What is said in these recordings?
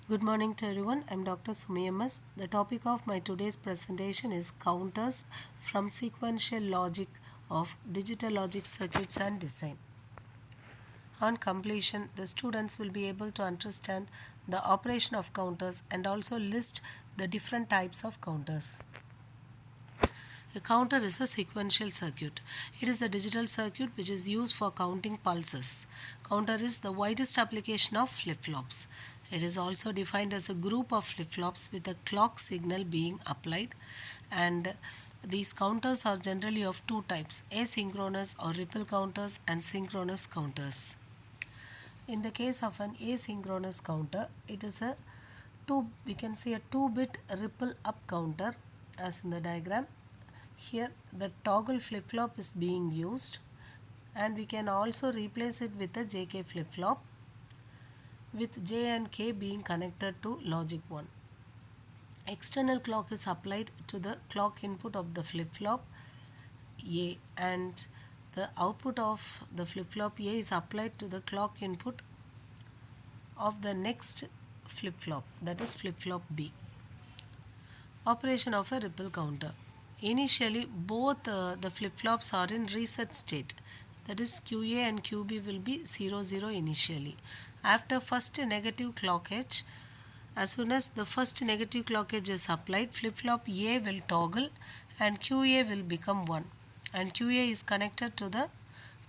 Good morning to everyone. I'm Dr. Sumi MS. The topic of my today's presentation is counters from sequential logic of digital logic circuits and design. On completion, the students will be able to understand the operation of counters and also list the different types of counters. A counter is a sequential circuit. It is a digital circuit which is used for counting pulses. Counter is the widest application of flip-flops. It is also defined as a group of flip-flops with a clock signal being applied, and these counters are generally of two types: asynchronous or ripple counters and synchronous counters. In the case of an asynchronous counter, it is a we can see a 2-bit ripple up counter as in the diagram. Here the toggle flip-flop is being used, and we can also replace it with a JK flip-flop with J and K being connected to logic 1. External clock is applied to the clock input of the flip-flop A, and the output of the flip-flop A is applied to the clock input of the next flip-flop, that is flip-flop B. Operation of a ripple counter. Initially, both the flip-flops are in reset state. That is, QA and QB will be 0, 0 initially. After first negative clock edge, as soon as the first negative clock edge is applied, flip-flop A will toggle and QA will become 1. And QA is connected to the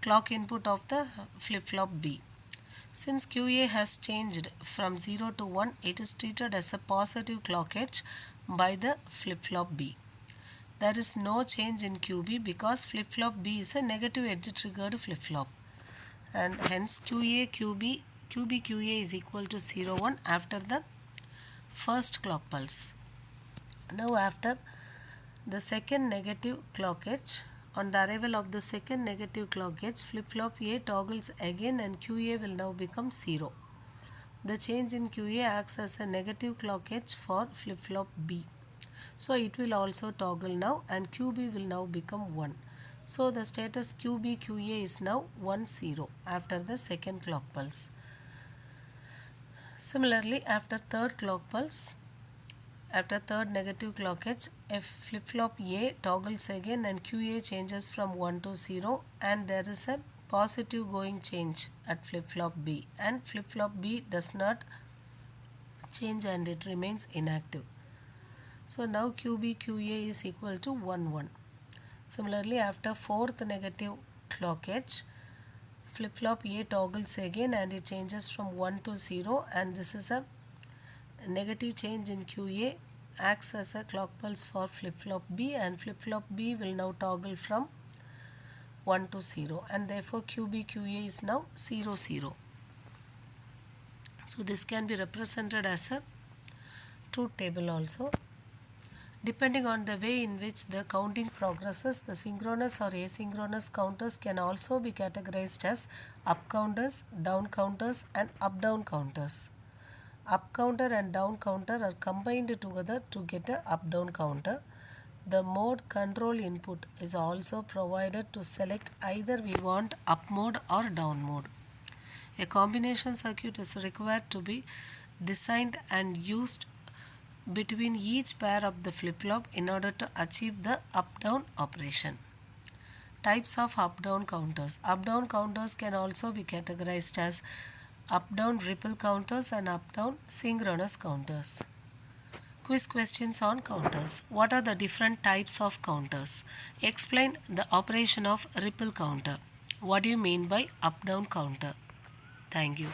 clock input of the flip-flop B. Since QA has changed from 0 to 1, it is treated as a positive clock edge by the flip-flop B. There is no change in QB because flip-flop B is a negative edge triggered flip-flop, and hence QA is equal to 0, 1 after the first clock pulse. Now after the second negative clock edge, on the arrival of the second negative clock edge, flip-flop A toggles again and QA will now become 0. The change in QA acts as a negative clock edge for flip-flop B. So it will also toggle now and QB will now become 1. So the status QB QA is now 1 0 after the second clock pulse. Similarly, after third clock pulse, after third negative clock edge, if flip-flop A toggles again and QA changes from 1 to 0, and there is a positive going change at flip-flop B, and flip-flop B does not change and it remains inactive. So now QB QA is equal to 1 1. Similarly, after fourth negative clock edge, flip-flop A toggles again and it changes from 1 to 0, and this is a negative change in QA, acts as a clock pulse for flip-flop B, and flip-flop B will now toggle from 1 to 0, and therefore QB QA is now 0 0. So this can be represented as a truth table also. Depending on the way in which the counting progresses, the synchronous or asynchronous counters can also be categorized as up counters, down counters, and up-down counters. Up counter and down counter are combined together to get a up-down counter. The mode control input is also provided to select either we want up mode or down mode. A combination circuit is required to be designed and used between each pair of the flip-flop in order to achieve the up-down operation. Types of up-down counters. Up-down counters can also be categorized as up-down ripple counters and up-down synchronous counters. Quiz questions on counters. What are the different types of counters? Explain the operation of ripple counter. What do you mean by up-down counter? Thank you.